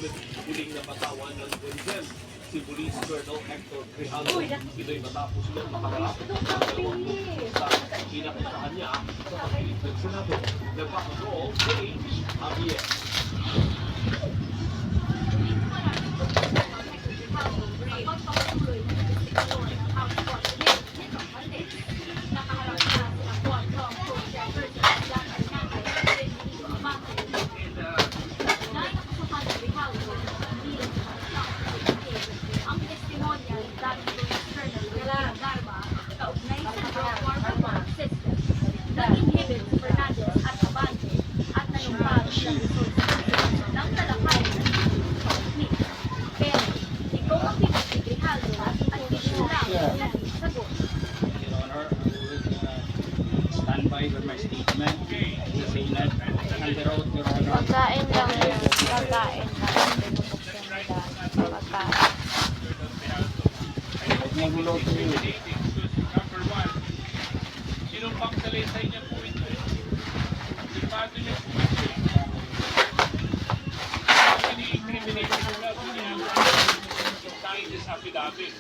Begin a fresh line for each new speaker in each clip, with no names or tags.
Huling napatawan ng Denzel si Police Colonel Hector Grijalvo. Ito'y matapos niyang makaharap ng dalawang sa pinapuntahan niya sa papilit ng Senado. Nagpapatrol si Javier.
Stand by with my statement. The Senate and the road, Your Honor.
Pagkain lang yun. Pagkain lang. Binubuksan nila. Pagkain.
Naguloto yun.
Number one, sinong pang salisay niya po ito? Sigurado niya po ito. Ini-incriminate niya po niya yung sign is affidavit.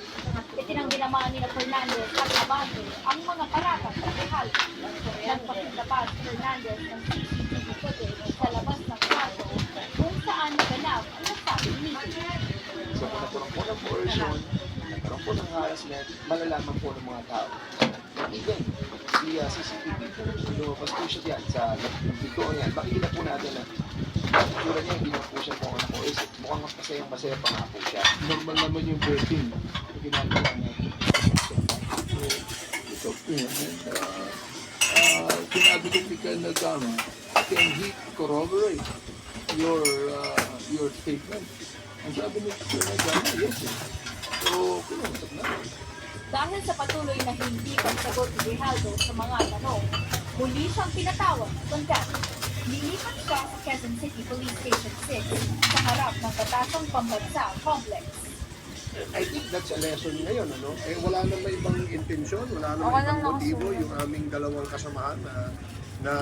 Itinanggi naman ni Fernandez at Abante ang mga paratang sa Grijalvo. Nagpakita pa si Fernandez ng CCTV footage sa labas ng kaso kung saan naganap ang nasabing meeting.
So kung nagkaroon po ng coercion, nagkaroon po ng harassment, malalaman po ng mga tao. Even, via CCTV, lumabas po siya diyan sa video niyan. Makikita po natin na tura niya, hindi na po siya mukhang na-coerce. Mukhang masaya pa nga po siya.
Normal naman yung birthing. Ginagawa natin. Ito po yan. Sinabi ko ka na can he corroborate your statement? Ang sabi ni Nagama, yes. So, kinausap na.
Dahil sa patuloy na hindi pagsagot ni Grijalvo sa mga tanong, muli siyang pinatawag ng kontrata. Nilipat siya sa Quezon City Police Station 6 sa harap ng Batasang Pambansa Complex.
I think that's a lesson ngayon, ano? Eh, wala na may ibang intensyon, wala na
Okay
may
lang
ibang motibo
nakasunod.
yung aming dalawang kasamahan na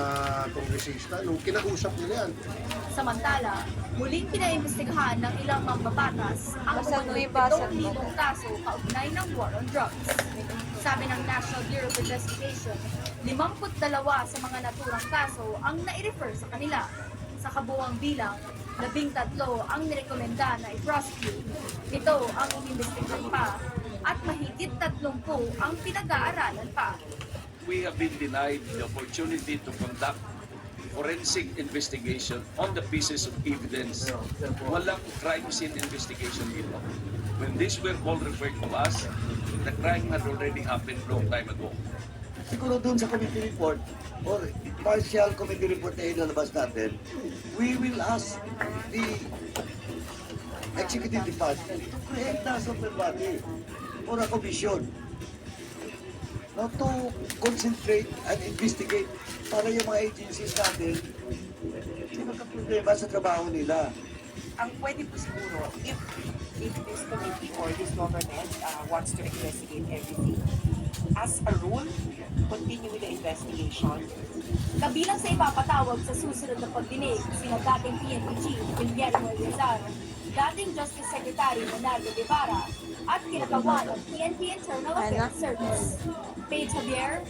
kongresista. Nung kinausap nila yan,
Samantala, muling pinaimbestigahan ng ilang mambabatas ang
Basag mo
umano'y
yung basag
7,000 kaso kaugnay ng war on drugs. Sabi ng National Bureau of Investigation, 52 sa mga naturang kaso ang nai-refer sa kanila. Sa kabuuang bilang, 13 ang nirekomenda na i-prosecute. Ito ang inimbestigahan pa at mahigit 30 ang pinag-aaralan pa.
We have been denied the opportunity to conduct forensic investigation on the pieces of evidence. Walang crime scene investigation dito. When these were all referred to us, the crime had already happened long time ago.
Siguro dun sa committee report or partial committee report na ilalabas natin, we will ask the executive department to create a super body or a commission not to concentrate and investigate para yung mga agencies natin hindi magka-problema sa trabaho nila.
Ang pwede po siguro, if this committee or this government wants to investigate everything, as a rule, continue with the investigation.
Kabilang sa ipapatawag sa susunod na pagdinig, sina dating PNP Chief Guillermo Rizal, dating Justice Secretary Leonardo Guevara, at kinagawa ng PNP Internal Affairs Service. Paige Javier,